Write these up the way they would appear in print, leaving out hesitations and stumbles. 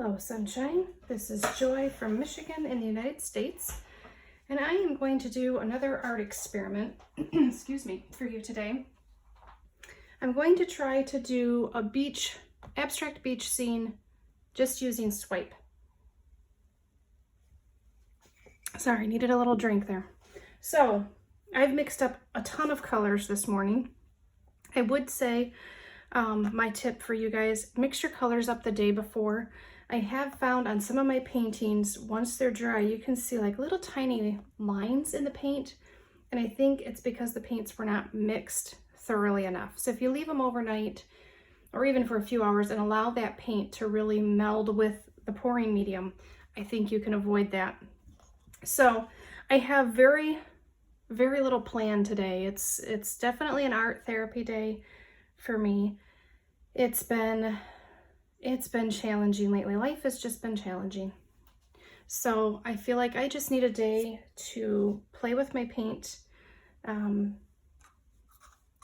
Hello, sunshine. This is Joy from Michigan in the United States, and I am going to do another art experiment, excuse me, for you today. I'm going to try to do a abstract beach scene just using swipe. Sorry, needed a little drink there. So, I've mixed up a ton of colors this morning. I would say my tip for you guys, mix your colors up the day before. I have found on some of my paintings, once they're dry, you can see like little tiny lines in the paint. And I think it's because the paints were not mixed thoroughly enough. So if you leave them overnight or even for a few hours and allow that paint to really meld with the pouring medium, I think you can avoid that. So I have very little planned today. It's definitely an art therapy day for me. It's been challenging lately. Life has just been challenging. So I feel like I just need a day to play with my paint and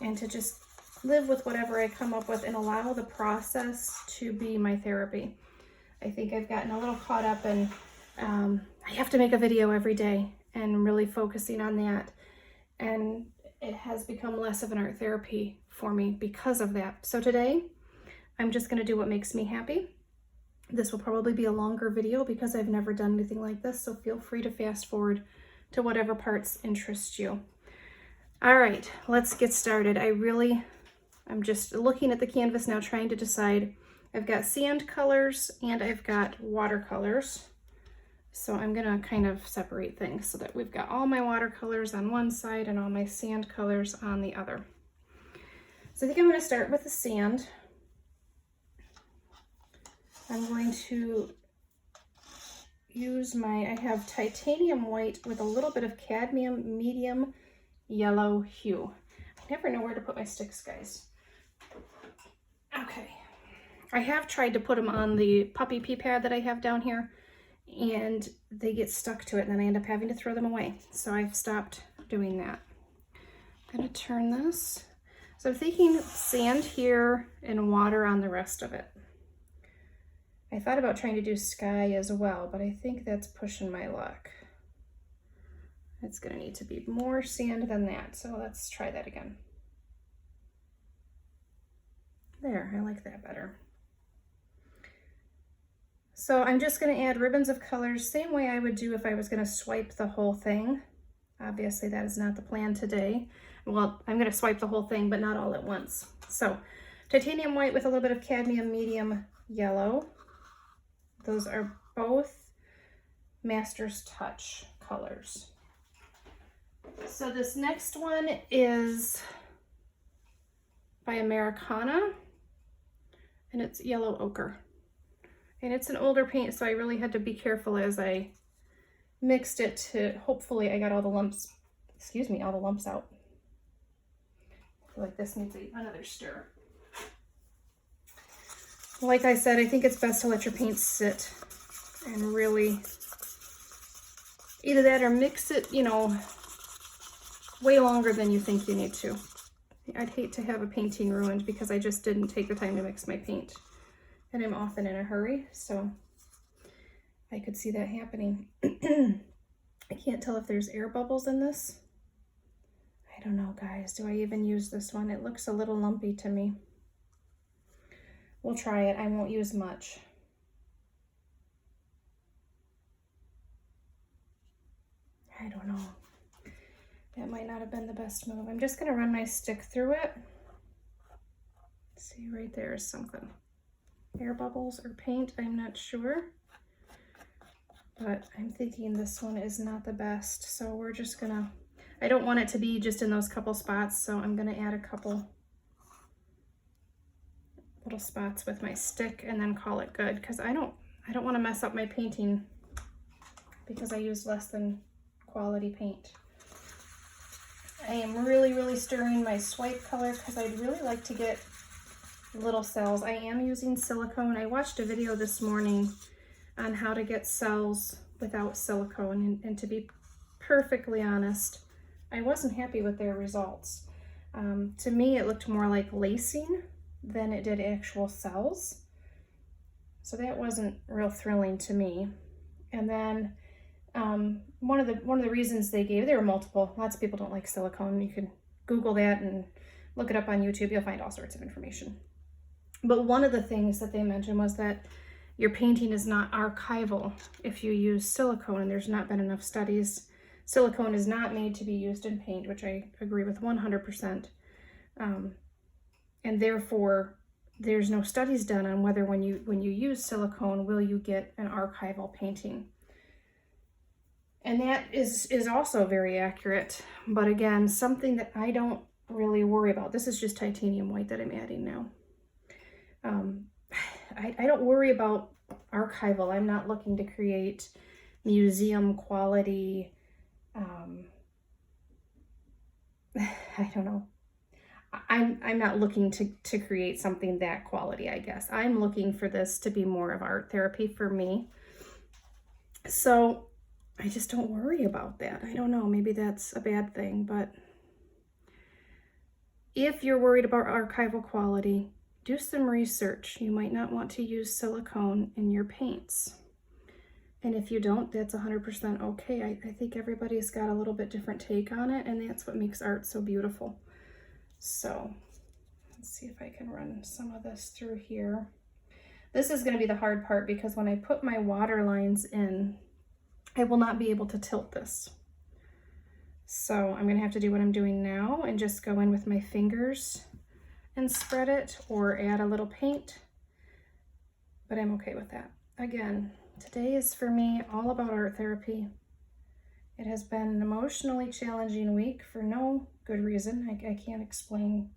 to just live with whatever I come up with and allow the process to be my therapy. I think I've gotten a little caught up in I have to make a video every day and really focusing on that. And it has become less of an art therapy for me because of that. So today, I'm just gonna do what makes me happy. This will probably be a longer video because I've never done anything like this, so feel free to fast forward to whatever parts interest you. All right, let's get started. I'm just looking at the canvas now, trying to decide. I've got sand colors and I've got watercolors. So I'm gonna kind of separate things so that we've got all my watercolors on one side and all my sand colors on the other. So I think I'm gonna start with the sand. I'm going to use I have titanium white with a little bit of cadmium medium yellow hue. I never know where to put my sticks, guys. Okay. I have tried to put them on the puppy pea pad that I have down here, and they get stuck to it, and then I end up having to throw them away. So I've stopped doing that. I'm gonna turn this. So I'm thinking sand here and water on the rest of it. I thought about trying to do sky as well, but I think that's pushing my luck. It's gonna need to be more sand than that, so let's try that again. There, I like that better. So I'm just gonna add ribbons of colors, same way I would do if I was gonna swipe the whole thing. Obviously that is not the plan today. Well, I'm gonna swipe the whole thing, but not all at once. So titanium white with a little bit of cadmium medium yellow. Those are both Master's Touch colors. So this next one is by Americana, and it's yellow ochre. And it's an older paint, so I really had to be careful as I mixed it to, hopefully I got all the lumps, all the lumps out. I feel like this needs another stir. Like I said, I think it's best to let your paint sit and really, either that or mix it, way longer than you think you need to. I'd hate to have a painting ruined because I just didn't take the time to mix my paint. And I'm often in a hurry, so I could see that happening. I can't tell if there's air bubbles in this. I don't know, guys. Do I even use this one? It looks a little lumpy to me. We'll try it. I won't use much. I don't know. That might not have been the best move. I'm just going to run my stick through it. See, right there is something. Air bubbles or paint, I'm not sure. But I'm thinking this one is not the best. So we're just going to, I don't want it to be just in those couple spots, so I'm going to add a couple little spots with my stick and then call it good, because I don't want to mess up my painting because I use less than quality paint. I am really stirring my swipe color because I'd really like to get little cells. I am using silicone. I watched a video this morning on how to get cells without silicone, and to be perfectly honest, I wasn't happy with their results. To me, it looked more like lacing than it did actual cells. So that wasn't real thrilling to me. And then one of the reasons they gave, there were multiple, lots of people don't like silicone. You can Google that and look it up on YouTube. You'll find all sorts of information. But one of the things that they mentioned was that your painting is not archival if you use silicone, and there's not been enough studies. Silicone is not made to be used in paint, which I agree with 100%. And therefore, there's no studies done on whether when you use silicone, will you get an archival painting. And that is also very accurate. But again, something that I don't really worry about. This is just titanium white that I'm adding now. I don't worry about archival. I'm not looking to create museum quality, I don't know. I'm not looking to create something that quality, I guess. I'm looking for this to be more of art therapy for me. So I just don't worry about that. I don't know, maybe that's a bad thing, but if you're worried about archival quality, do some research. You might not want to use silicone in your paints. And if you don't, that's 100% okay. I think everybody's got a little bit different take on it, and that's what makes art so beautiful. So let's see if I can run some of this through here. This is going to be the hard part because when I put my water lines in, I will not be able to tilt this. So I'm going to have to do what I'm doing now and just go in with my fingers and spread it or add a little paint, but I'm okay with that. Again, today is for me all about art therapy. It has been an emotionally challenging week for no good reason. I can't explain,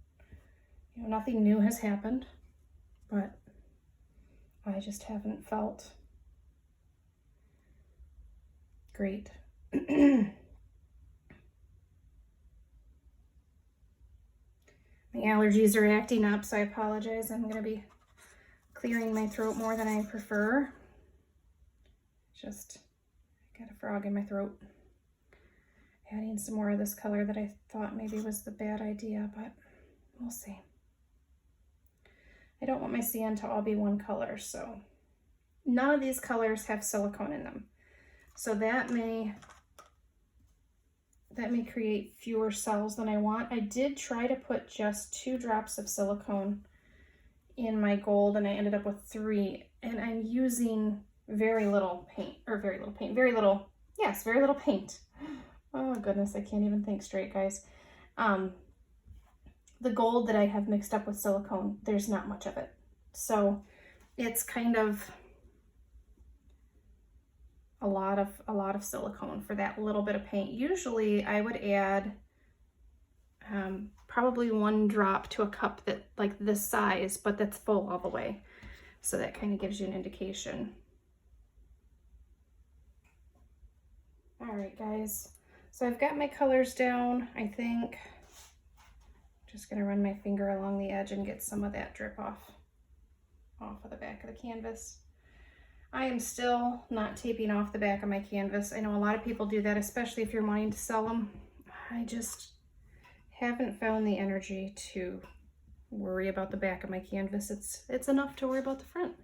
you know, nothing new has happened, but I just haven't felt great. My allergies are acting up, so I apologize. I'm going to be clearing my throat more than I prefer. Just got a frog in my throat. Adding some more of this color that I thought maybe was the bad idea, but we'll see. I don't want my sand to all be one color, so none of these colors have silicone in them. So that may create fewer cells than I want. I did try to put just 2 drops of silicone in my gold, and I ended up with 3, and I'm using very little paint. Yes, very little paint. Oh goodness, I can't even think straight, guys. The gold that I have mixed up with silicone, there's not much of it. So it's kind of a lot of silicone for that little bit of paint. Usually I would add probably 1 drop to a cup that like this size, but that's full all the way. So that kind of gives you an indication. All right, guys. So I've got my colors down, I think. Just gonna run my finger along the edge and get some of that drip off of the back of the canvas. I am still not taping off the back of my canvas. I know a lot of people do that, especially if you're wanting to sell them. I just haven't found the energy to worry about the back of my canvas. It's enough to worry about the front.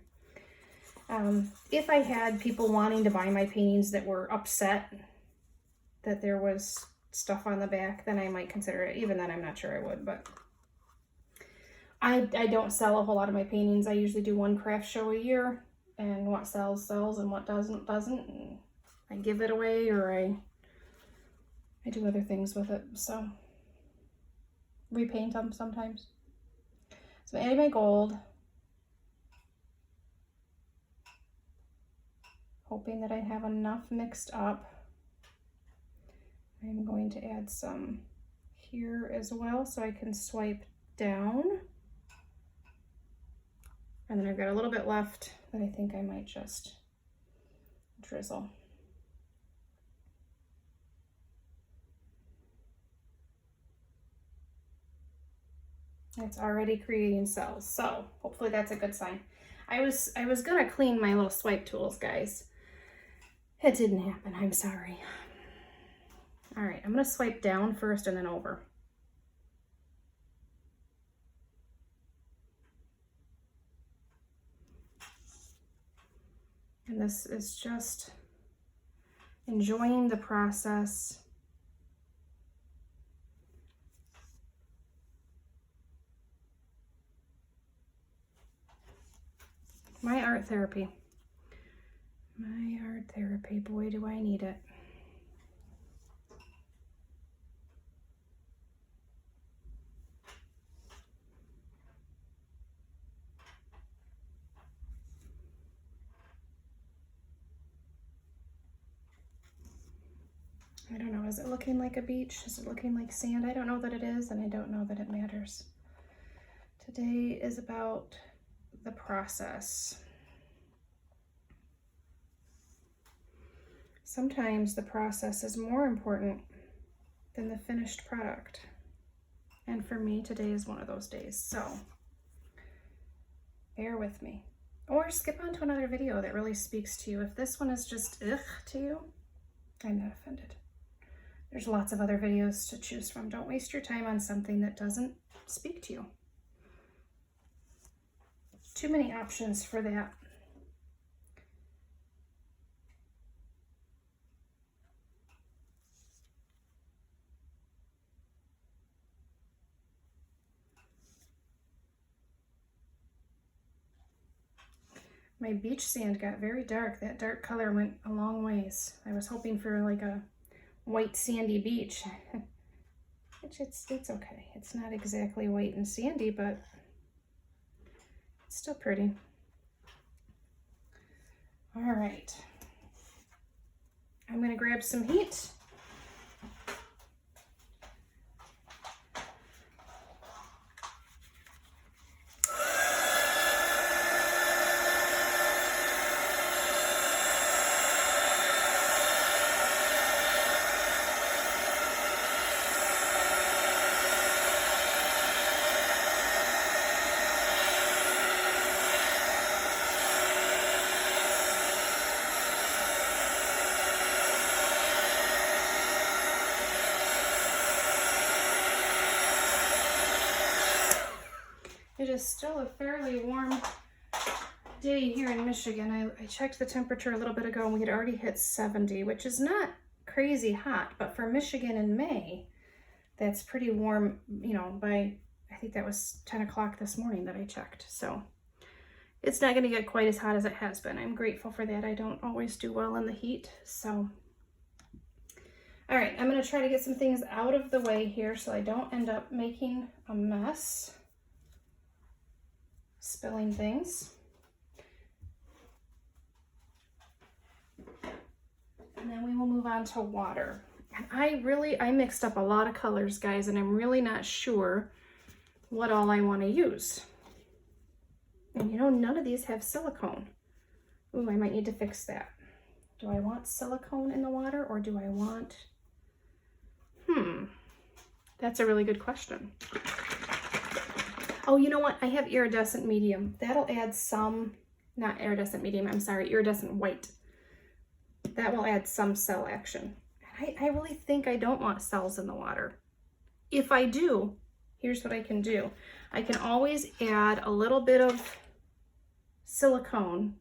If I had people wanting to buy my paintings that were upset that there was stuff on the back, then I might consider it. Even then, I'm not sure I would, but I don't sell a whole lot of my paintings. I usually do 1 craft show a year, and what sells, sells, and what doesn't. And I give it away, or I do other things with it, so repaint them sometimes. So I'm adding my gold, hoping that I have enough mixed up. I'm going to add some here as well so I can swipe down. And then I've got a little bit left that I think I might just drizzle. It's already creating cells, so hopefully that's a good sign. I was gonna clean my little swipe tools, guys. It didn't happen, I'm sorry. All right, I'm gonna swipe down first and then over. And this is just enjoying the process. My art therapy. My art therapy, boy, do I need it. I don't know, is it looking like a beach? Is it looking like sand? I don't know that it is, and I don't know that it matters. Today is about the process. Sometimes the process is more important than the finished product. And for me, today is one of those days, so bear with me. Or skip on to another video that really speaks to you. If this one is just ugh to you, I'm not offended. There's lots of other videos to choose from. Don't waste your time on something that doesn't speak to you. Too many options for that. My beach sand got very dark. That dark color went a long ways. I was hoping for like a white sandy beach. It's okay. It's not exactly white and sandy, but it's still pretty. All right. I'm gonna grab some heat. It is still a fairly warm day here in Michigan. I checked the temperature a little bit ago and we had already hit 70, which is not crazy hot, but for Michigan in May, that's pretty warm, you know, by, I think that was 10 o'clock this morning that I checked. So it's not gonna get quite as hot as it has been. I'm grateful for that. I don't always do well in the heat, so. All right, I'm gonna try to get some things out of the way here so I don't end up making a mess. Spilling things. And then we will move on to water. And I mixed up a lot of colors, guys, and I'm really not sure what all I want to use. And you know, none of these have silicone. Ooh, I might need to fix that. Do I want silicone in the water or do I want, that's a really good question. Oh, you know what? I have iridescent medium. That'll add some, not iridescent medium, I'm sorry, iridescent white. That will add some cell action. I really think I don't want cells in the water. If I do, here's what I can do. I can always add a little bit of silicone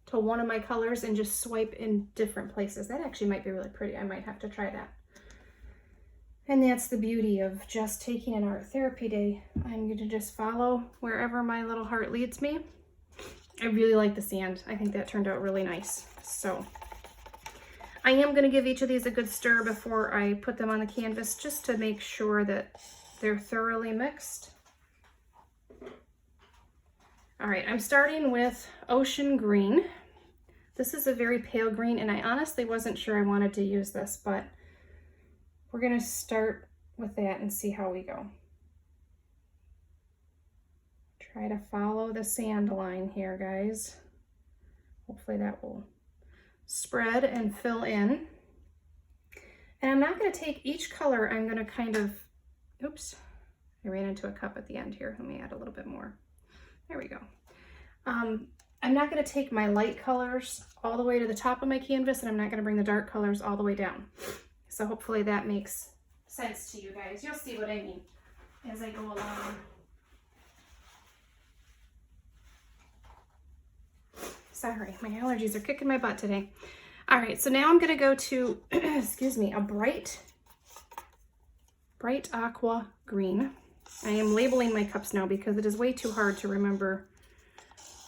to one of my colors and just swipe in different places. That actually might be really pretty. I might have to try that. And that's the beauty of just taking an art therapy day. I'm going to just follow wherever my little heart leads me. I really like the sand. I think that turned out really nice. So I am going to give each of these a good stir before I put them on the canvas, just to make sure that they're thoroughly mixed. All right, I'm starting with Ocean Green. This is a very pale green, and I honestly wasn't sure I wanted to use this, but we're gonna start with that and see how we go. Try to follow the sand line here, guys. Hopefully that will spread and fill in. And I'm not gonna take each color, I'm gonna kind of, oops, I ran into a cup at the end here. Let me add a little bit more. There we go. I'm not gonna take my light colors all the way to the top of my canvas, and I'm not gonna bring the dark colors all the way down. So hopefully that makes sense to you guys. You'll see what I mean as I go along. Sorry, my allergies are kicking my butt today. All right, so now I'm gonna go to, excuse me, a bright aqua green. I am labeling my cups now because it is way too hard to remember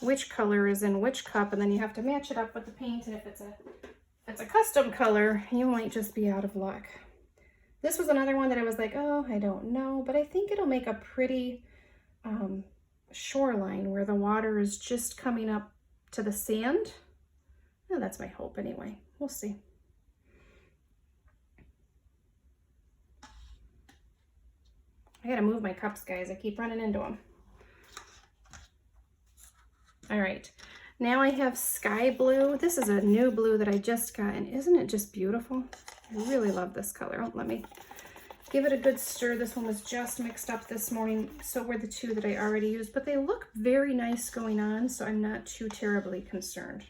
which color is in which cup, and then you have to match it up with the paint, and if it's a custom color, you might just be out of luck. This was another one that I was like, oh, I don't know, but I think it'll make a pretty shoreline where the water is just coming up to the sand. Oh, that's my hope anyway. We'll see. I gotta move my cups, guys. I keep running into them. All right, now I have sky blue. This is a new blue that I just got, and isn't it just beautiful? I really love this color. Oh, let me give it a good stir. This one was just mixed up this morning. So were the two that I already used, but they look very nice going on, so I'm not too terribly concerned.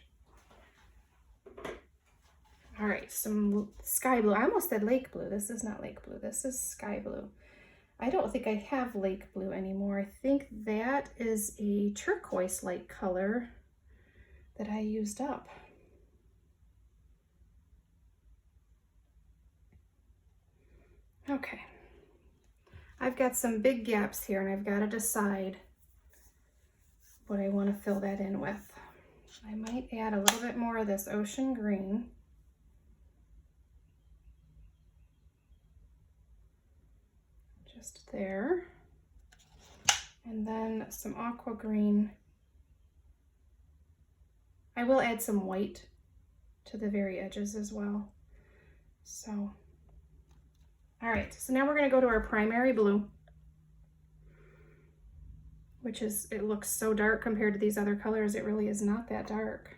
All right, some sky blue. I almost said lake blue. This is not lake blue. This is sky blue. I don't think I have lake blue anymore. I think that is a turquoise-like color that I used up. Okay, I've got some big gaps here, and I've got to decide what I want to fill that in with. I might add a little bit more of this ocean green. Just there. And then some aqua green. I will add some white to the very edges as well. So, all right, so now we're gonna go to our primary blue, which is, it looks so dark compared to these other colors. It really is not that dark.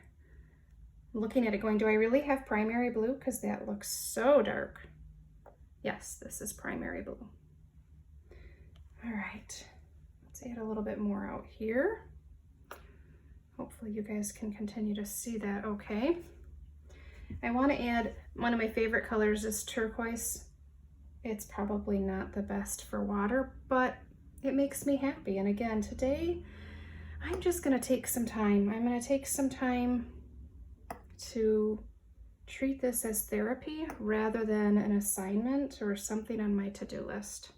I'm looking at it going, do I really have primary blue? Because that looks so dark. Yes, this is primary blue. All right, let's add a little bit more out here. Hopefully you guys can continue to see that okay. I want to add, one of my favorite colors is turquoise. It's probably not the best for water, but it makes me happy. And again, today, I'm just gonna take some time. I'm gonna take some time to treat this as therapy rather than an assignment or something on my to-do list.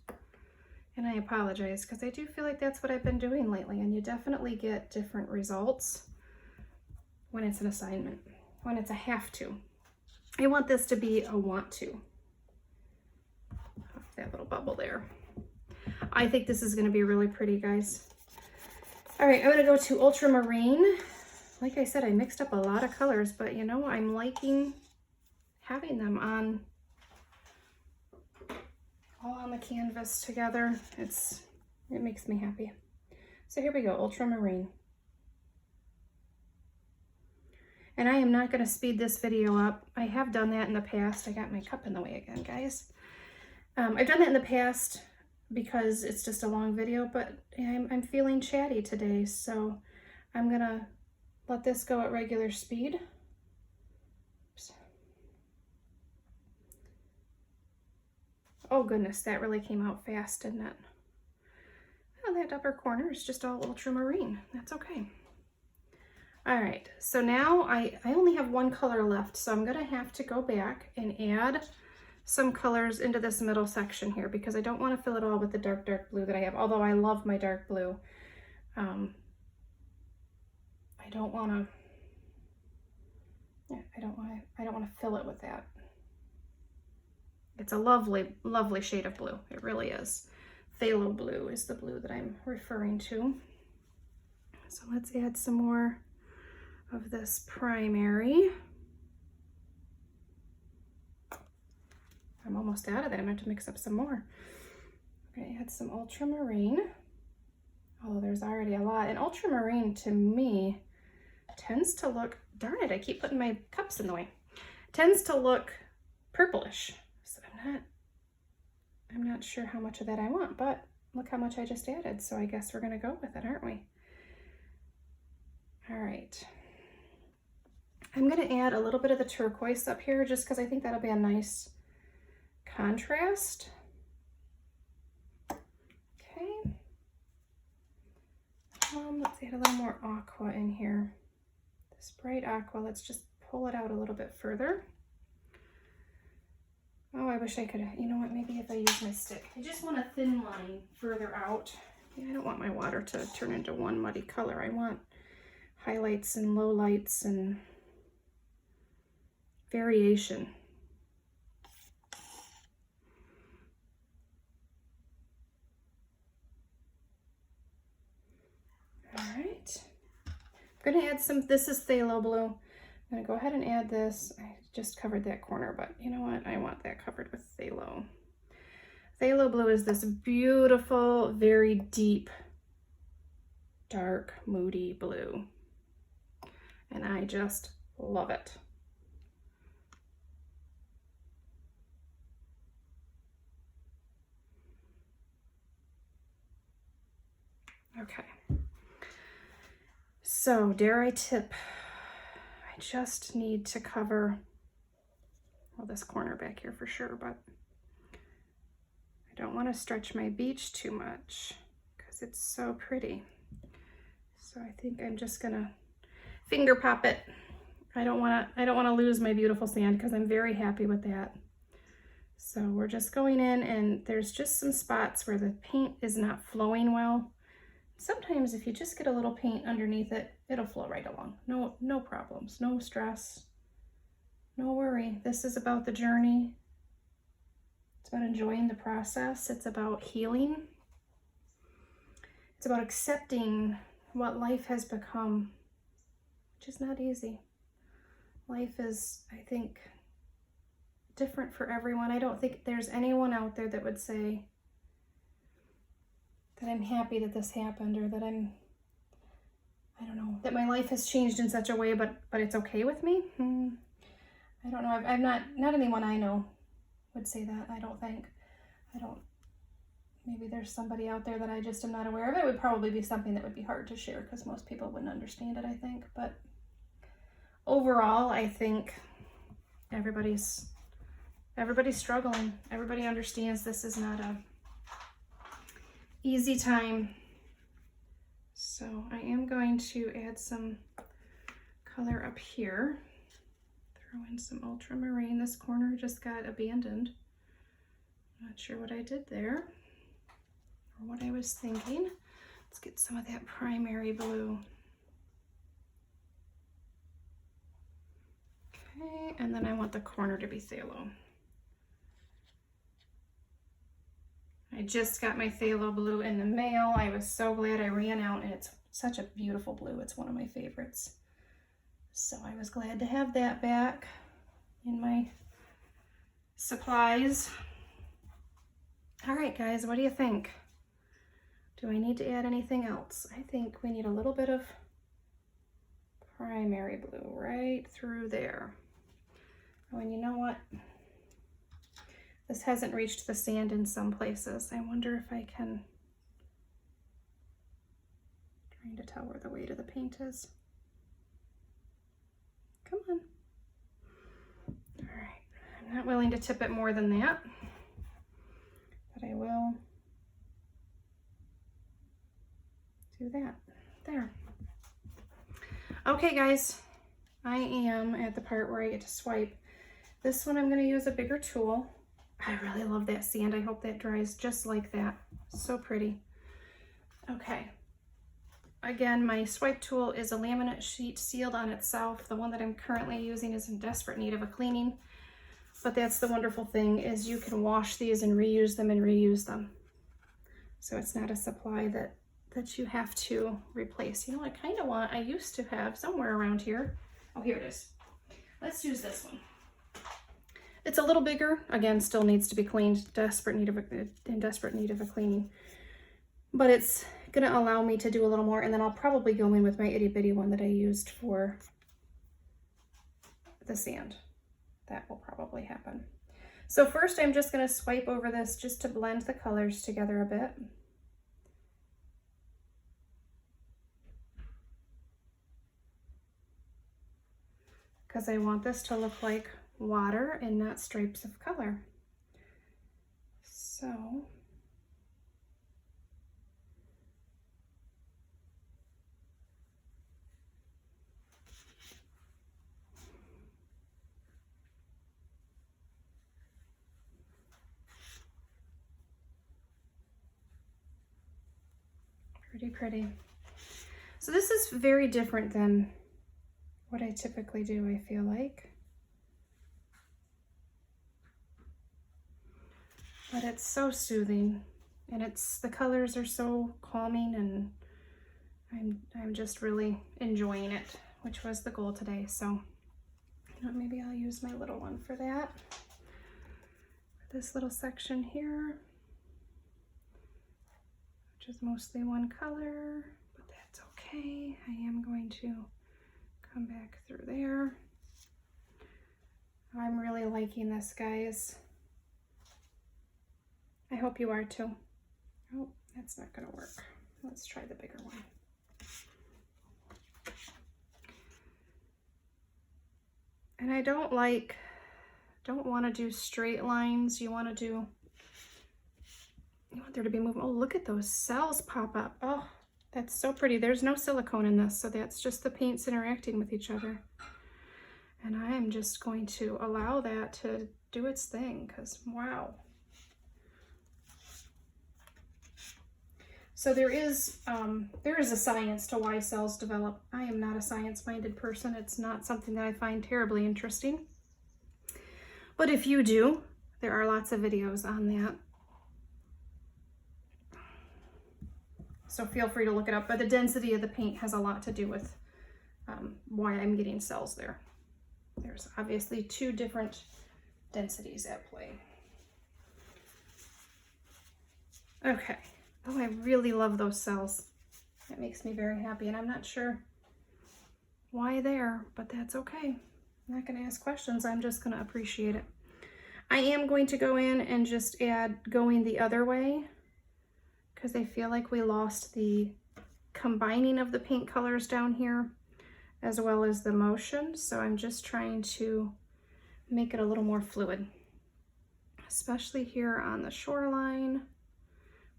And I apologize because I do feel like that's what I've been doing lately, and you definitely get different results when it's an assignment, when it's a have to. I want this to be a want to. That little bubble there. I think this is going to be really pretty, guys. All right, I'm going to go to Ultramarine. Like I said, I mixed up a lot of colors, but you know, I'm liking having them on all on the canvas together. It makes me happy. So here we go, Ultramarine. And I am not going to speed this video up. I have done that in the past. I got my cup in the way again, guys. I've done that in the past because it's just a long video, but I'm feeling chatty today, so I'm going to let this go at regular speed. Oops. Oh goodness, that really came out fast, didn't it? Oh, that upper corner is just all ultramarine. That's okay. All right, so now I only have one color left, so I'm gonna have to go back and add some colors into this middle section here because I don't want to fill it all with the dark blue that I have, although I love my dark blue. I don't want to fill it with that. It's a lovely, lovely shade of blue. It really is. Phthalo blue is the blue that I'm referring to. So let's add some more of this primary. I'm almost out of that. I'm going to have to mix up some more. Okay, add some ultramarine. Oh, there's already a lot. And ultramarine to me tends to look, darn it, I keep putting my cups in the way. Tends to look purplish. So I'm not sure how much of that I want, but look how much I just added. So I guess we're going to go with it, aren't we? All right. I'm going to add a little bit of the turquoise up here just because I think that'll be a nice contrast. Okay. Let's add a little more aqua in here. this bright aqua. Let's just pull it out a little bit further. Oh, I wish I could, you know what, maybe if I use my stick. I just want a thin line further out. Yeah, I don't want my water to turn into one muddy color. I want highlights and lowlights and variation. All right. I'm gonna add some, this is Phthalo Blue. I'm gonna go ahead and add this. I just covered that corner, but you know what? I want that covered with Phthalo. Phthalo Blue is this beautiful, very deep, dark, moody blue. And I just love it. Okay. So, dare I tip, I just need to cover, well, this corner back here for sure, but I don't want to stretch my beach too much because it's so pretty. So I think I'm just gonna finger pop it. I don't want to lose my beautiful sand because I'm very happy with that. So we're just going in, and there's just some spots where the paint is not flowing well. Sometimes if you just get a little paint underneath it, it'll flow right along. No problems, no stress, no worry. This is about the journey. It's about enjoying the process. It's about healing. It's about accepting what life has become, which is not easy. Life is, I think, different for everyone. I don't think there's anyone out there that would say that I'm happy that this happened, or that I don't know, that my life has changed in such a way, but it's okay with me. I don't know. I'm not anyone I know would say that. I don't think. Maybe there's somebody out there that I just am not aware of. It would probably be something that would be hard to share because most people wouldn't understand it, I think. But overall, I think everybody's struggling. Everybody understands this is not a easy time. So I am going to add some color up here. Throw in some ultramarine. This corner just got abandoned. Not sure what I did there or what I was thinking. Let's get some of that primary blue. Okay, and then I want the corner to be phthalo. I just got my phthalo blue in the mail. I was so glad I ran out, and it's such a beautiful blue. It's one of my favorites. So I was glad to have that back in my supplies. All right, guys, what do you think? Do I need to add anything else? I think we need a little bit of primary blue right through there. Oh, and you know what? This hasn't reached the sand in some places. I wonder if I can, trying to tell where the weight of the paint is. Come on. All right, I'm not willing to tip it more than that, but I will do that. There. Okay, guys, I am at the part where I get to swipe. This one I'm going to use a bigger tool. I really love that sand. I hope that dries just like that. So pretty. Okay. Again, my swipe tool is a laminate sheet sealed on itself. The one that I'm currently using is in desperate need of a cleaning. But that's the wonderful thing, is you can wash these and reuse them. So it's not a supply that you have to replace. You know, I used to have somewhere around here. Oh, here it is. Let's use this one. It's a little bigger. Again, still needs to be cleaned. In desperate need of a cleaning. But it's gonna allow me to do a little more, and then I'll probably go in with my itty bitty one that I used for the sand. That will probably happen. So first I'm just gonna swipe over this just to blend the colors together a bit. Because I want this to look like water and not stripes of color. So Pretty pretty. So this is very different than what I typically do, I feel like. But it's so soothing, and the colors are so calming, and I'm just really enjoying it, which was the goal today. So maybe I'll use my little one for that. This little section here, which is mostly one color, but that's okay. I am going to come back through there. I'm really liking this, guys. I hope you are too. Oh, that's not gonna work. Let's try the bigger one. And I don't want to do straight lines. You want there to be movement. Oh, look at those cells pop up. Oh, that's so pretty. There's no silicone in this, so that's just the paints interacting with each other. And I am just going to allow that to do its thing, because wow. So there is a science to why cells develop. I am not a science-minded person. It's not something that I find terribly interesting. But if you do, there are lots of videos on that. So feel free to look it up. But the density of the paint has a lot to do with why I'm getting cells there. There's obviously two different densities at play. Okay. Oh, I really love those cells. That makes me very happy, and I'm not sure why there, but that's okay. I'm not going to ask questions. I'm just going to appreciate it. I am going to go in and just add going the other way, because I feel like we lost the combining of the paint colors down here, as well as the motion. So I'm just trying to make it a little more fluid, especially here on the shoreline,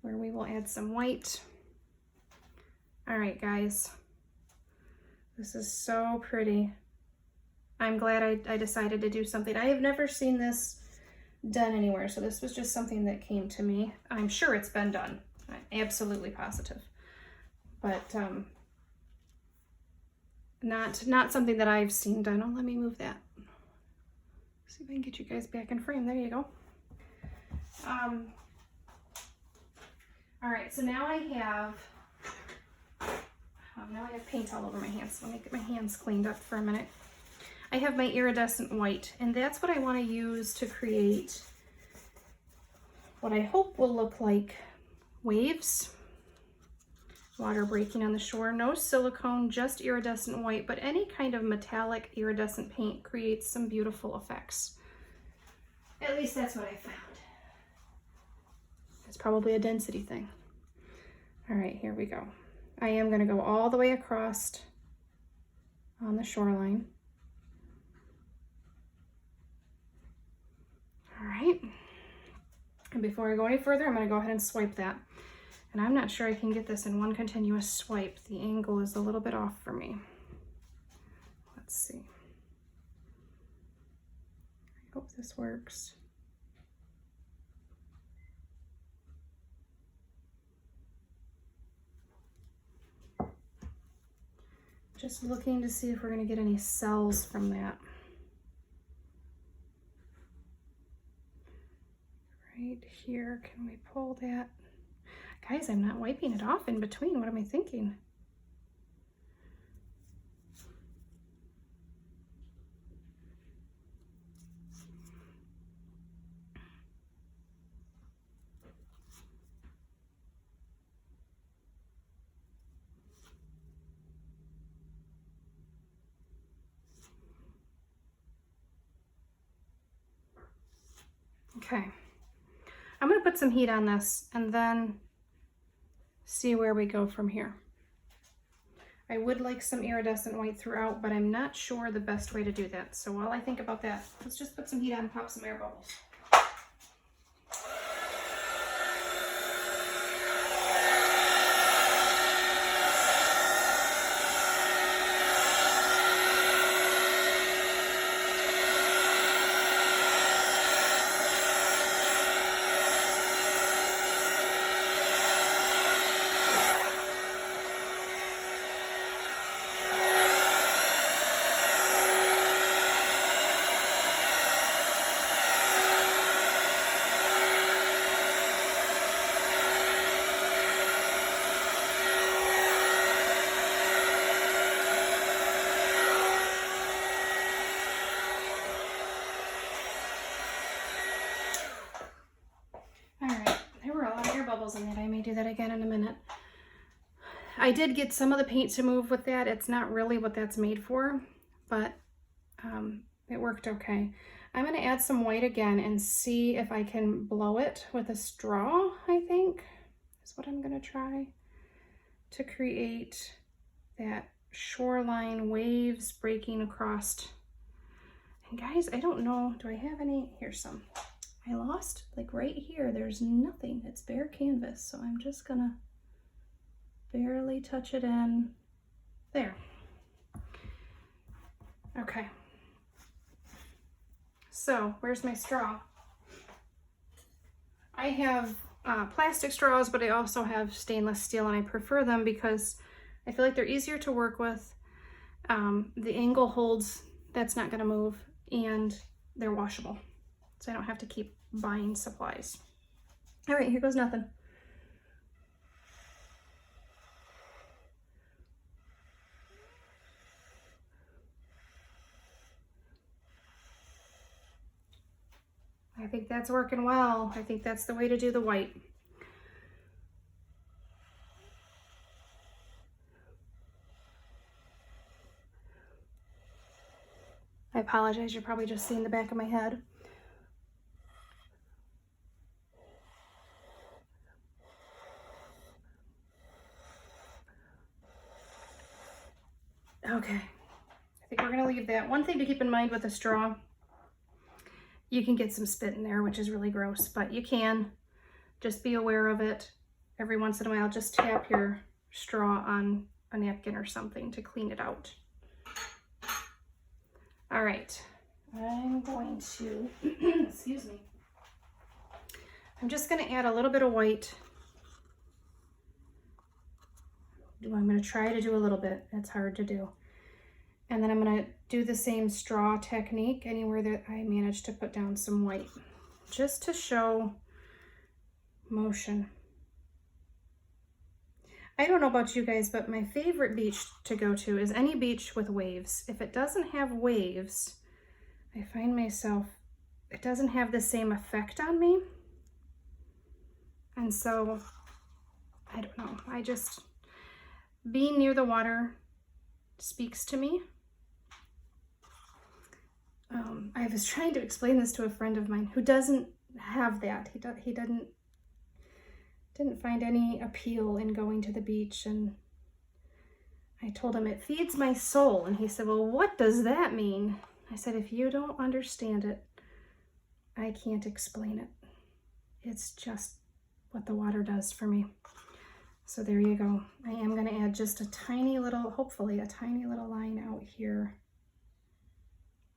where we will add some white. All right, guys, this is so pretty. I'm glad I decided to do something. I have never seen this done anywhere, so this was just something that came to me. I'm sure it's been done. I'm absolutely positive. But not something that I've seen done. Oh, let me move that. See if I can get you guys back in frame. There you go. All right, so now I have paint all over my hands. So let me get my hands cleaned up for a minute. I have my iridescent white, and that's what I want to use to create what I hope will look like waves, water breaking on the shore. No silicone, just iridescent white, but any kind of metallic iridescent paint creates some beautiful effects. At least that's what I found. It's probably a density thing. All right, here we go. I am going to go all the way across on the shoreline. All right. And before I go any further, I'm going to go ahead and swipe that. And I'm not sure I can get this in one continuous swipe. The angle is a little bit off for me. Let's see. I hope this works. Just looking to see if we're going to get any cells from that. Right here, can we pull that? Guys, I'm not wiping it off in between. What am I thinking? Okay, I'm going to put some heat on this and then see where we go from here. I would like some iridescent white throughout, but I'm not sure the best way to do that. So while I think about that, let's just put some heat on and pop some air bubbles. holes in it. I may do that again in a minute. I did get some of the paint to move with that. It's not really what that's made for, but it worked okay. I'm going to add some white again and see if I can blow it with a straw, I think, is what I'm going to try to create that shoreline waves breaking across. And guys, I don't know, do I have any? Here's some. I lost, like right here, there's nothing. It's bare canvas, so I'm just going to barely touch it in. There. Okay. So where's my straw? I have plastic straws, but I also have stainless steel, and I prefer them because I feel like they're easier to work with. The angle holds, that's not gonna move, and they're washable. So I don't have to keep buying supplies. All right, here goes nothing. I think that's working well. I think that's the way to do the white. I apologize, you're probably just seeing the back of my head. Okay, I think we're gonna leave that. One thing to keep in mind with a straw, you can get some spit in there, which is really gross, but you can. Just be aware of it. Every once in a while, just tap your straw on a napkin or something to clean it out. All right, I'm going to, excuse me. I'm just gonna add a little bit of white. I'm gonna try to do a little bit, it's hard to do. And then I'm gonna do the same straw technique anywhere that I managed to put down some white, just to show motion. I don't know about you guys, but my favorite beach to go to is any beach with waves. If it doesn't have waves, I find myself, it doesn't have the same effect on me. And so, I don't know, I just, being near the water speaks to me. I was trying to explain this to a friend of mine who doesn't have that. He didn't find any appeal in going to the beach, and I told him it feeds my soul, and he said, well, what does that mean? I said, if you don't understand it, I can't explain it. It's just what the water does for me. So there you go. I am going to add just a tiny little, hopefully a tiny little line out here.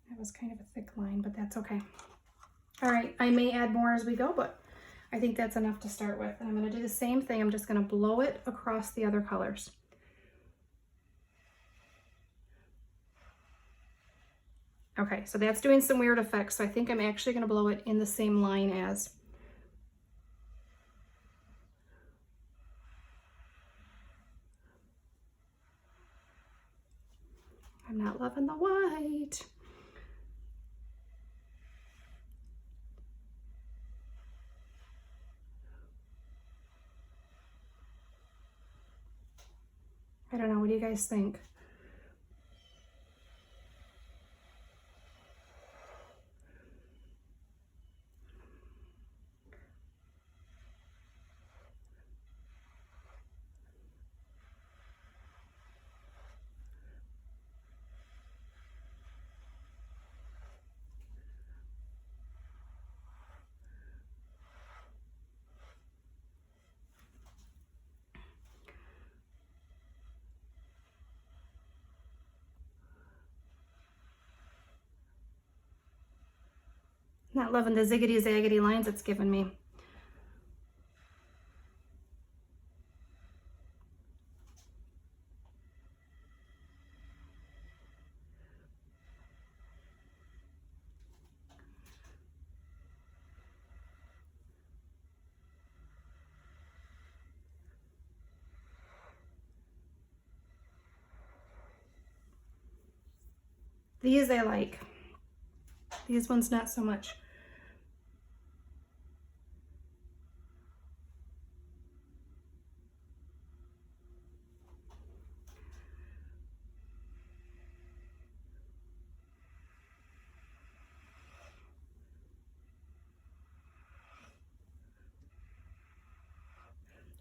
That was kind of a thick line, but that's okay. All right, I may add more as we go, but I think that's enough to start with. And I'm going to do the same thing. I'm just going to blow it across the other colors. Okay, so that's doing some weird effects. So I think I'm actually going to blow it in the same line as. I'm not loving the white. I don't know, what do you guys think? Not loving the ziggity zaggity lines it's given me. These I like. These ones not so much.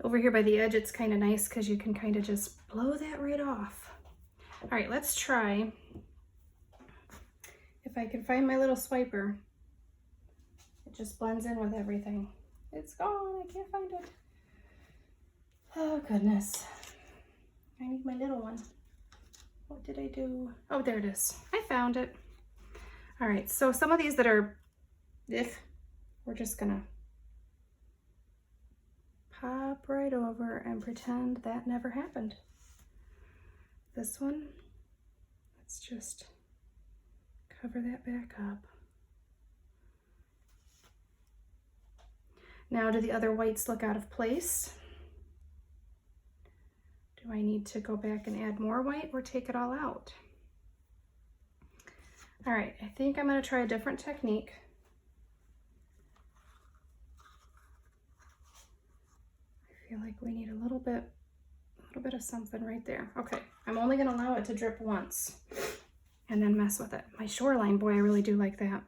over here by the edge, it's kind of nice because you can kind of just blow that right off. All right, let's try. If I can find my little swiper, it just blends in with everything. It's gone, I can't find it. Oh goodness. I need my little one. What did I do? Oh, there it is. I found it. All right, so some of these that are, we're just gonna pop right over and pretend that never happened. This one, let's just cover that back up. Now, do the other whites look out of place? Do I need to go back and add more white or take it all out? All right, I think I'm gonna try a different technique. I feel like we need a little bit of something right there. Okay, I'm only gonna allow it to drip once and then mess with it. My shoreline, boy, I really do like that.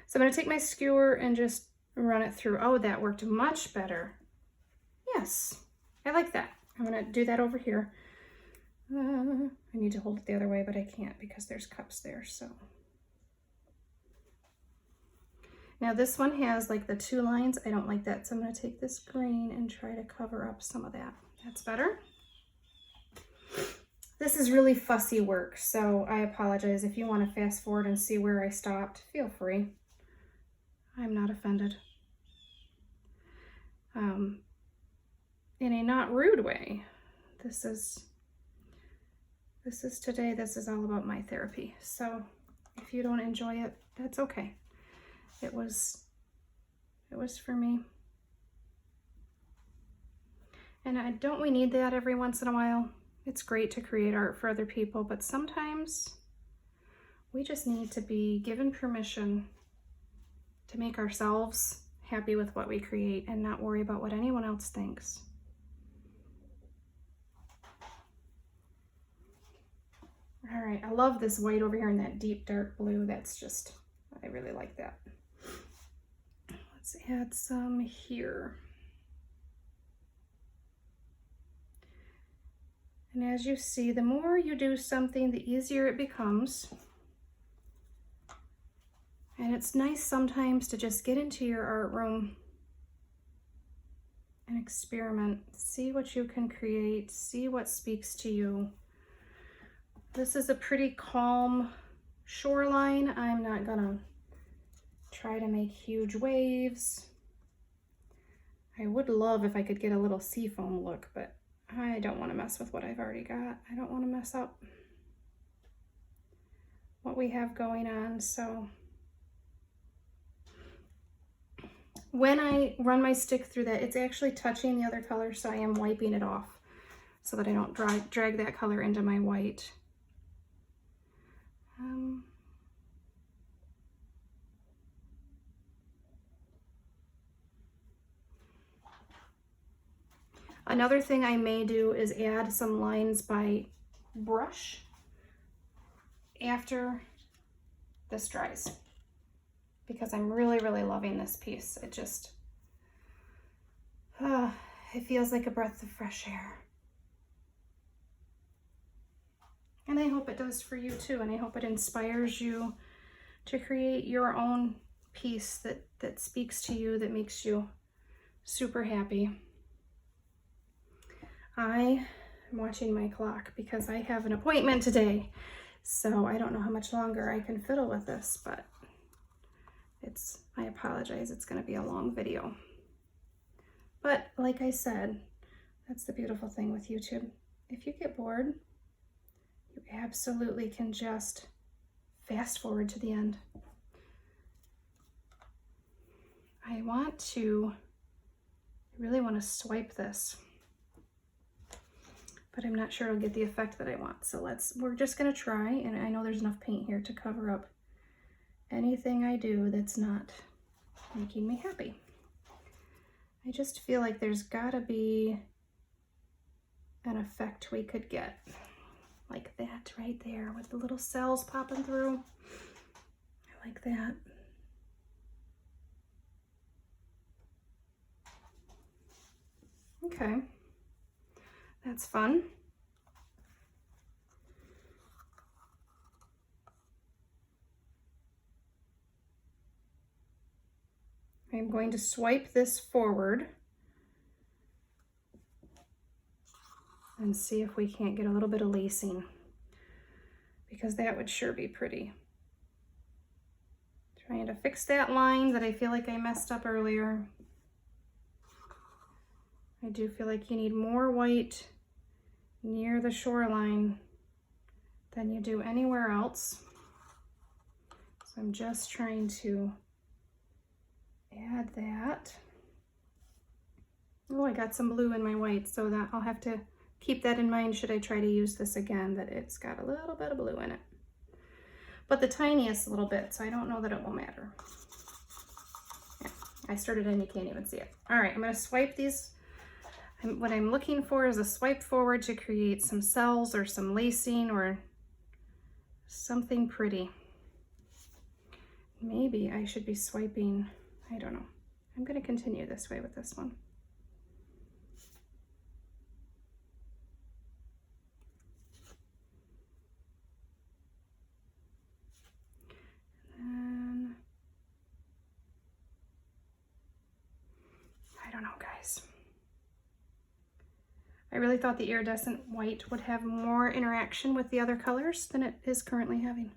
So I'm gonna take my skewer and just run it through. Oh, that worked much better. Yes, I like that. I'm gonna do that over here. I need to hold it the other way, but I can't because there's cups there, so. Now this one has like the 2 lines. I don't like that, so I'm gonna take this green and try to cover up some of that. That's better. This is really fussy work, so I apologize. If you wanna fast forward and see where I stopped, feel free. I'm not offended. In a not rude way. This is today, this is all about my therapy. So if you don't enjoy it, that's okay. It was for me. And don't we need that every once in a while? It's great to create art for other people, but sometimes we just need to be given permission to make ourselves happy with what we create and not worry about what anyone else thinks. All right, I love this white over here in that deep dark blue. That's just, I really like that. Let's add some here. And as you see, the more you do something, the easier it becomes. And it's nice sometimes to just get into your art room and experiment. See what you can create, see what speaks to you. This is a pretty calm shoreline. I'm not gonna try to make huge waves. I would love if I could get a little seafoam look, but I don't want to mess with what I've already got. I don't want to mess up what we have going on. So when I run my stick through that, it's actually touching the other color, so I am wiping it off so that I don't drag that color into my white. Another thing I may do is add some lines by brush after this dries, because I'm really, really loving this piece. It just, it feels like a breath of fresh air. And I hope it does for you too, and I hope it inspires you to create your own piece that speaks to you, that makes you super happy. I am watching my clock because I have an appointment today, so I don't know how much longer I can fiddle with this, but I apologize, it's going to be a long video. But like I said, that's the beautiful thing with YouTube. If you get bored, you absolutely can just fast forward to the end. I really want to swipe this, but I'm not sure it'll get the effect that I want. So we're just gonna try, and I know there's enough paint here to cover up anything I do that's not making me happy. I just feel like there's gotta be an effect we could get. Like that right there with the little cells popping through. I like that. Okay, that's fun. I'm going to swipe this forward and see if we can't get a little bit of lacing, because that would sure be pretty. Trying to fix that line that I feel like I messed up earlier. I do feel like you need more white near the shoreline than you do anywhere else. So I'm just trying to add that. Oh, I got some blue in my white, so that I'll have to keep that in mind should I try to use this again, that it's got a little bit of blue in it. But the tiniest little bit, so I don't know that it will matter. Yeah, I started and you can't even see it. All right, I'm gonna swipe these. What I'm looking for is a swipe forward to create some cells or some lacing or something pretty. Maybe I should be swiping, I don't know. I'm gonna continue this way with this one. And I don't know, guys. I really thought the iridescent white would have more interaction with the other colors than it is currently having.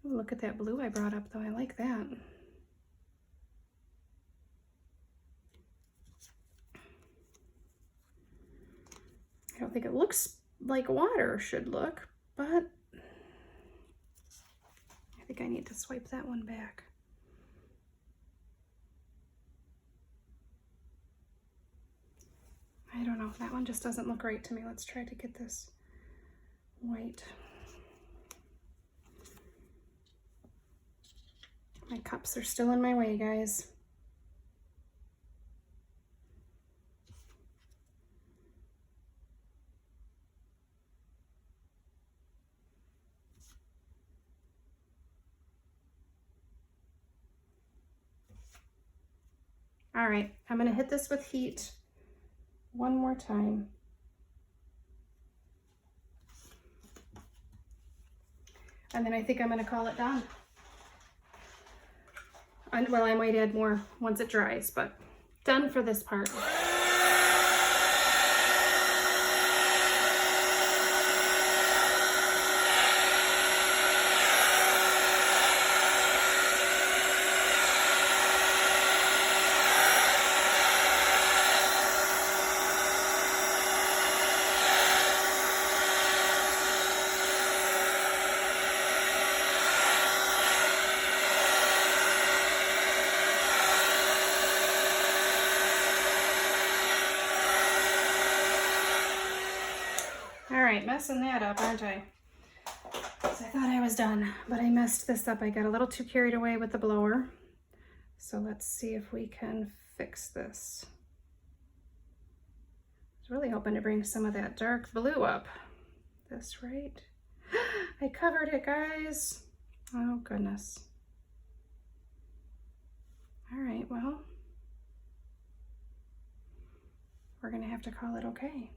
Ooh, look at that blue I brought up though, I like that. I don't think it looks like water should look, but I think I need to swipe that one back. I don't know, that one just doesn't look right to me. Let's try to get this white. My cups are still in my way, guys. All right, I'm gonna hit this with heat one more time. And then I think I'm gonna call it done. And, well, I might add more once it dries, but done for this part. Messing that up, aren't I? So I thought I was done, but I messed this up. I got a little too carried away with the blower. So let's see if we can fix this. I was really hoping to bring some of that dark blue up. This right? I covered it, guys. Oh, goodness. All right, well, we're gonna have to call it okay.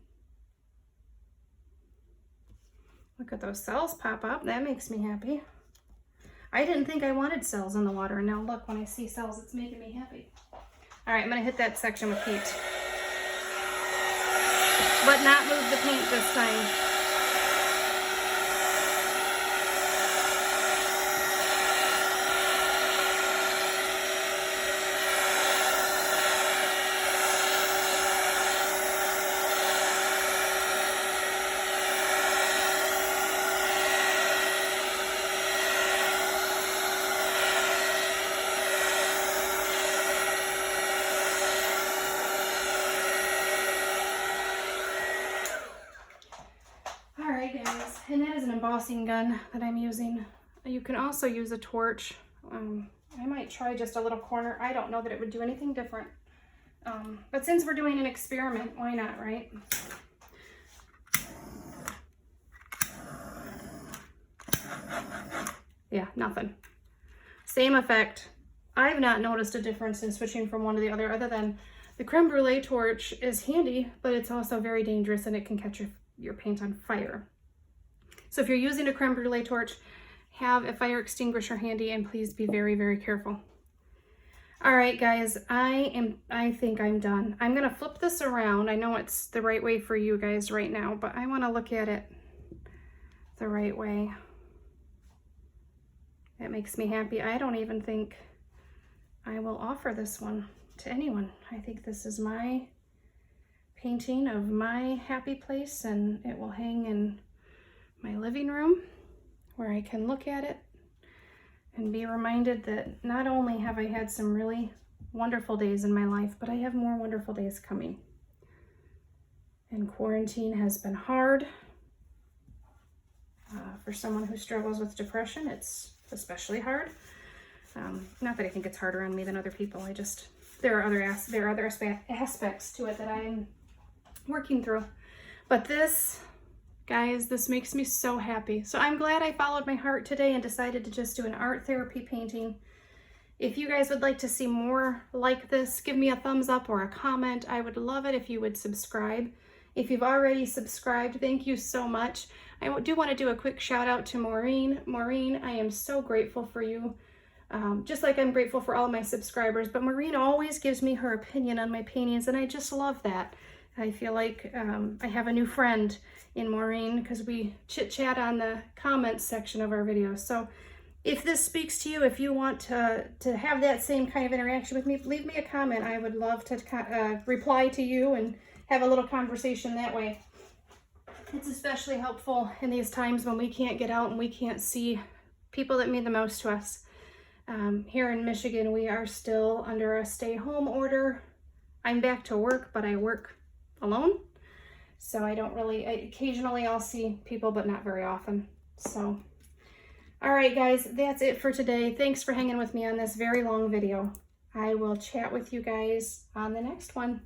Look at those cells pop up. That makes me happy. I didn't think I wanted cells in the water, and now look, when I see cells, it's making me happy. All right, I'm gonna hit that section with heat. But not move the paint this time. And that is an embossing gun that I'm using. You can also use a torch. I might try just a little corner. I don't know that it would do anything different. But since we're doing an experiment, why not, right? Yeah, nothing. Same effect. I've not noticed a difference in switching from one to the other than The creme brulee torch is handy, but it's also very dangerous and it can catch your paint on fire. So if you're using a creme brulee torch, have a fire extinguisher handy and please be very, very careful. All right, guys, I think I'm done. I'm gonna flip this around. I know it's the right way for you guys right now, but I wanna look at it the right way. It makes me happy. I don't even think I will offer this one to anyone. I think this is my painting of my happy place, and it will hang in my living room where I can look at it and be reminded that not only have I had some really wonderful days in my life, but I have more wonderful days coming. And quarantine has been hard. For someone who struggles with depression, it's especially hard. Not that I think it's harder on me than other people. There are other aspects to it that I'm working through. But this, guys, this makes me so happy. So I'm glad I followed my heart today and decided to just do an art therapy painting. If you guys would like to see more like this, give me a thumbs up or a comment. I would love it if you would subscribe. If you've already subscribed, thank you so much. I do want to do a quick shout out to Maureen. Maureen, I am so grateful for you. Just like I'm grateful for all my subscribers, but Maureen always gives me her opinion on my paintings, and I just love that. I feel like I have a new friend in Maureen because we chit-chat on the comments section of our videos. So if this speaks to you, if you want to have that same kind of interaction with me, leave me a comment. I would love to reply to you and have a little conversation that way. It's especially helpful in these times when we can't get out and we can't see people that mean the most to us. Here in Michigan, we are still under a stay-home order. I'm back to work, but I work alone. So occasionally I'll see people, but not very often. So, all right, guys, that's it for today. Thanks for hanging with me on this very long video. I will chat with you guys on the next one.